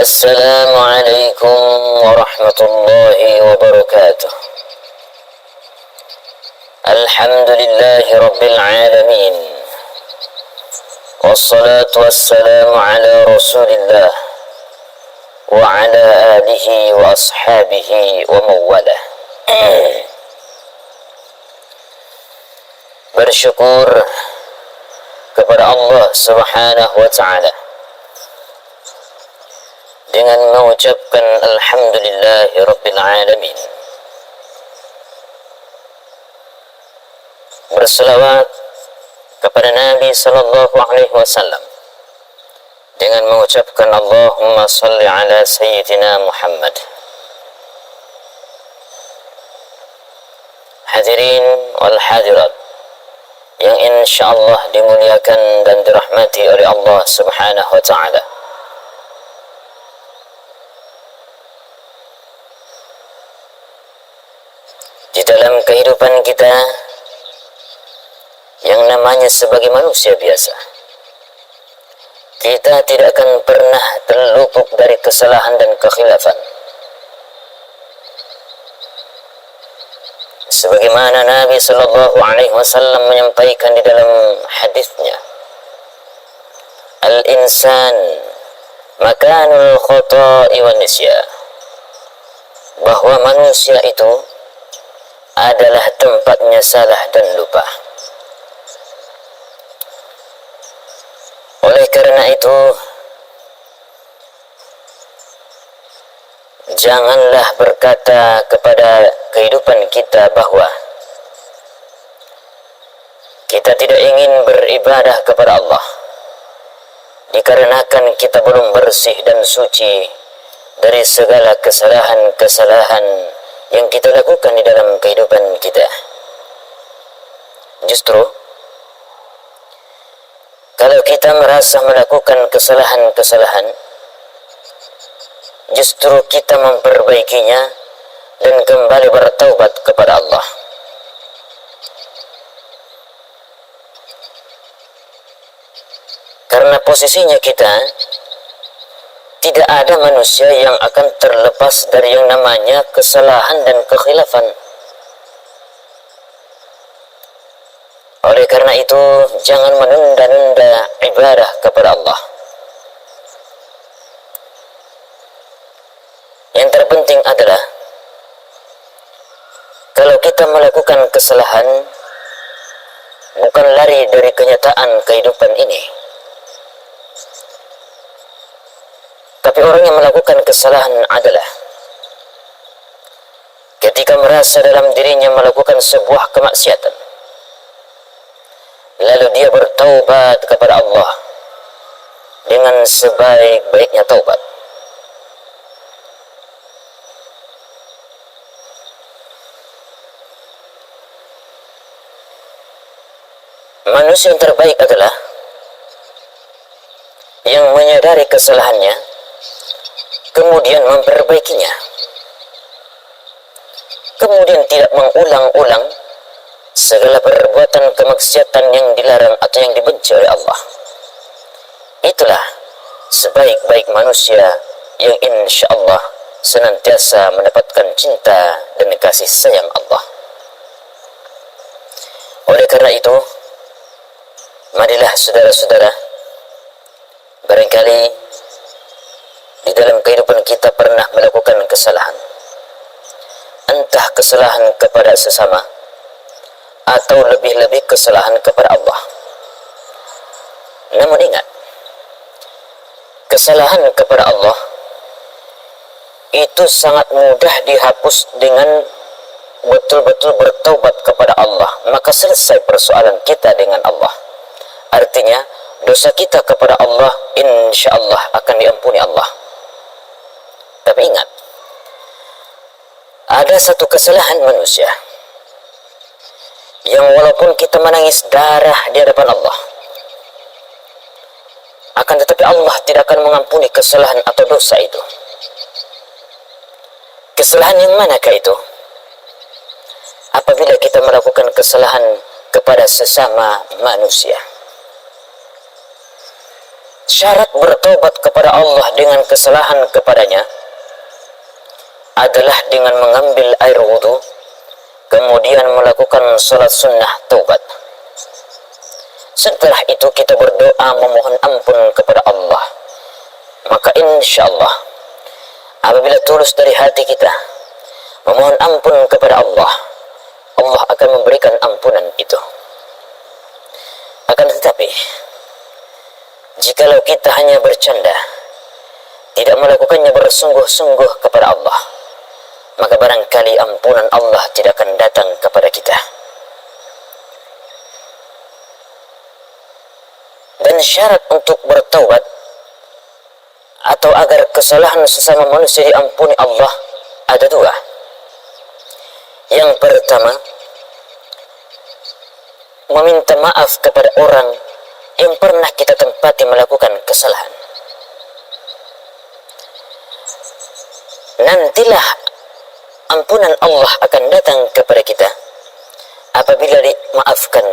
Assalamualaikum warahmatullahi wabarakatuh. Alhamdulillahi rabbil alamin. Wassalatu wassalamu ala rasulillah wa ala alihi wa ashabihi wa mawalah. Bersyukur kepada Allah subhanahu wa ta'ala dengan mengucapkan alhamdulillahi rabbil alamin. Berselawat kepada Nabi sallallahu alaihi wasallam dengan mengucapkan Allahumma salli ala sayyidina Muhammad. Hadirin wal hadirat yang insyaallah dimuliakan dan dirahmati oleh Allah subhanahu wa ta'ala. Di dalam kehidupan kita yang namanya sebagai manusia biasa, kita tidak akan pernah terluput dari kesalahan dan kekhilafan. Sebagaimana Nabi sallallahu alaihi wasallam menyampaikan di dalam hadisnya, al-insan makanul khata'i wan nisyan, bahwa manusia itu adalah tempatnya salah dan lupa. Oleh karena itu, janganlah berkata kepada kehidupan kita bahwa kita tidak ingin beribadah kepada Allah dikarenakan kita belum bersih dan suci dari segala kesalahan-kesalahan yang kita lakukan di dalam kehidupan kita. Justru kalau kita merasa melakukan kesalahan-kesalahan, justru kita memperbaikinya dan kembali bertaubat kepada Allah. Karena posisinya kita, tidak ada manusia yang akan terlepas dari yang namanya kesalahan dan kekhilafan. Oleh karena itu, jangan menunda-nunda ibadah kepada Allah. Yang terpenting adalah, kalau kita melakukan kesalahan, bukan lari dari kenyataan kehidupan ini. Tapi orang yang melakukan kesalahan adalah ketika merasa dalam dirinya melakukan sebuah kemaksiatan, lalu dia bertaubat kepada Allah dengan sebaik-baiknya taubat. Manusia yang terbaik adalah yang menyadari kesalahannya, kemudian memperbaikinya, kemudian tidak mengulang-ulang segala perbuatan kemaksiatan yang dilarang atau yang dibenci oleh Allah. Itulah sebaik-baik manusia yang insyaallah senantiasa mendapatkan cinta dan kasih sayang Allah. Oleh karena itu, marilah saudara-saudara, barangkali di dalam kehidupan kita pernah melakukan kesalahan, entah kesalahan kepada sesama atau lebih-lebih kesalahan kepada Allah. Namun ingat, kesalahan kepada Allah itu sangat mudah dihapus dengan betul-betul bertaubat kepada Allah, maka selesai persoalan kita dengan Allah. Artinya, dosa kita kepada Allah insyaallah akan diampuni Allah. Tapi ingat, ada satu kesalahan manusia yang walaupun kita menangis darah di hadapan Allah, akan tetapi Allah tidak akan mengampuni kesalahan atau dosa itu. Kesalahan yang manakah itu? Apabila kita melakukan kesalahan kepada sesama manusia. Syarat bertobat kepada Allah dengan kesalahan kepadanya adalah dengan mengambil air wudu, kemudian melakukan salat sunnah taubat. Setelah itu kita berdoa memohon ampun kepada Allah. Maka insya Allah, apabila tulus dari hati kita memohon ampun kepada Allah, Allah akan memberikan ampunan itu. Akan tetapi, jikalau kita hanya bercanda, tidak melakukannya bersungguh-sungguh kepada Allah, maka barangkali ampunan Allah tidak akan datang kepada kita. Dan syarat untuk bertaubat atau agar kesalahan sesama manusia diampuni Allah ada dua. Yang pertama, meminta maaf kepada orang yang pernah kita tempati melakukan kesalahan. Nantilah ampunan Allah akan datang kepada kita apabila dimaafkan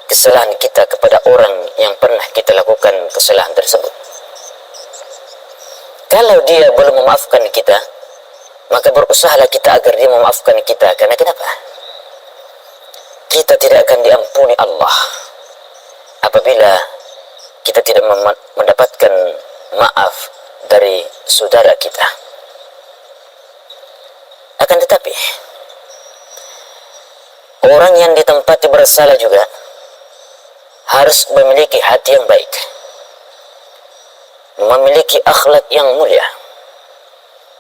kesalahan kita kepada orang yang pernah kita lakukan kesalahan tersebut. Kalau dia belum memaafkan kita, maka berusahalah kita agar dia memaafkan kita. Karena kenapa? Kita tidak akan diampuni Allah apabila kita tidak mendapatkan maaf dari saudara kita. Akan tetapi, orang yang ditempati bersalah juga harus memiliki hati yang baik, memiliki akhlak yang mulia,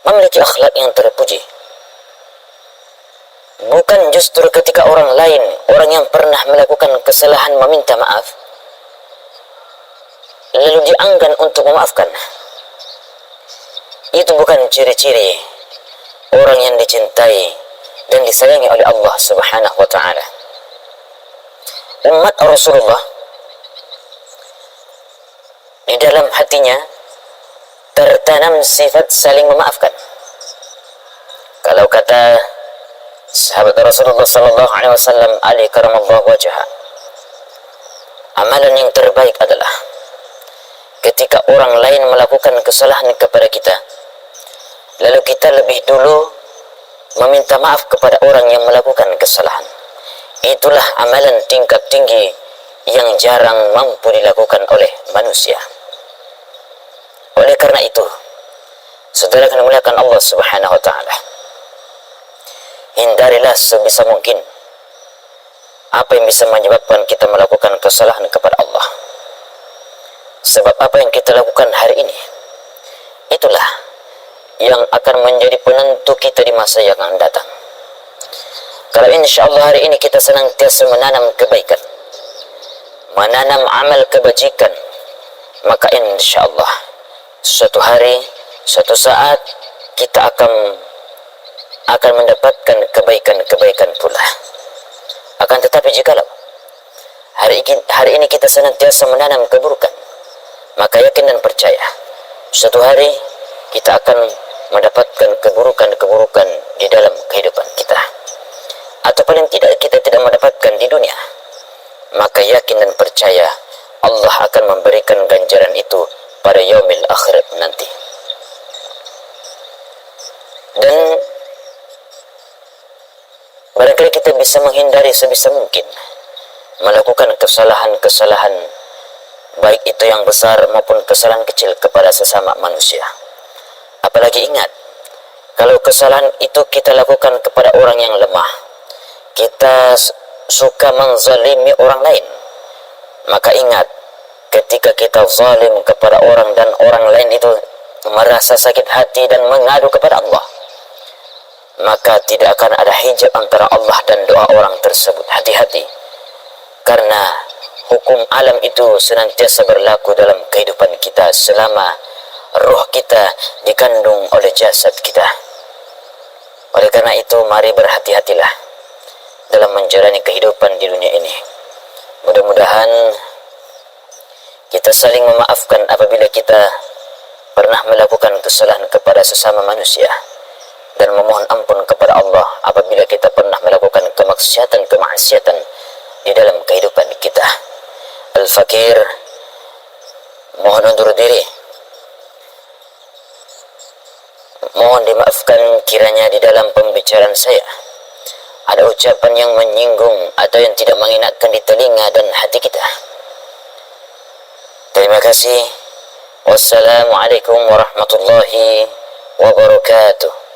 memiliki akhlak yang terpuji. Bukan justru ketika orang lain, orang yang pernah melakukan kesalahan meminta maaf, lalu dianggan untuk memaafkan. Itu bukan ciri-ciri orang yang dicintai dan disayangi oleh Allah Subhanahu wa ta'ala. Umat Rasulullah di dalam hatinya tertanam sifat saling memaafkan. Kalau kata sahabat Rasulullah sallallahu alaihi wasallam, Ali karamallahu wajhah, amalan yang terbaik adalah ketika orang lain melakukan kesalahan kepada kita, lalu kita lebih dulu meminta maaf kepada orang yang melakukan kesalahan. Itulah amalan tingkat tinggi yang jarang mampu dilakukan oleh manusia. Oleh karena itu, saudara yang dimuliakan Allah Subhanahu wa ta'ala, hindarilah sebisa mungkin apa yang bisa menyebabkan kita melakukan kesalahan kepada Allah. Sebab apa yang kita lakukan hari ini, itulah yang akan menjadi penentu kita di masa yang akan datang. Kalau insya Allah hari ini kita senantiasa menanam kebaikan, menanam amal kebajikan, maka insya Allah suatu hari, suatu saat kita akan mendapatkan kebaikan-kebaikan pula. Akan tetapi jikalau hari ini kita senantiasa menanam keburukan, maka yakin dan percaya suatu hari kita akan mendapatkan keburukan-keburukan di dalam kehidupan kita. Atau paling tidak kita tidak mendapatkan di dunia, maka yakin dan percaya Allah akan memberikan ganjaran itu pada yaumil akhirat nanti. Dan barangkali kita bisa menghindari sebisa mungkin melakukan kesalahan-kesalahan, baik itu yang besar maupun kesalahan kecil kepada sesama manusia. Apalagi ingat, kalau kesalahan itu kita lakukan kepada orang yang lemah, kita suka menzalimi orang lain, maka ingat, ketika kita zalim kepada orang dan orang lain itu merasa sakit hati dan mengadu kepada Allah, maka tidak akan ada hijab antara Allah dan doa orang tersebut. Hati-hati, karena hukum alam itu senantiasa berlaku dalam kehidupan kita selama roh kita dikandung oleh jasad kita. Oleh karena itu, mari berhati-hatilah dalam menjalani kehidupan di dunia ini. Mudah-mudahan kita saling memaafkan apabila kita pernah melakukan kesalahan kepada sesama manusia, dan dan memohon ampun kepada Allah apabila kita pernah melakukan kemaksiatan di dalam kehidupan kita. Al-Fakir mohon undur diri. Mohon dimaafkan kiranya di dalam pembicaraan saya ada ucapan yang menyinggung atau yang tidak mengenakkan di telinga dan hati kita. Terima kasih. Wassalamualaikum warahmatullahi wabarakatuh.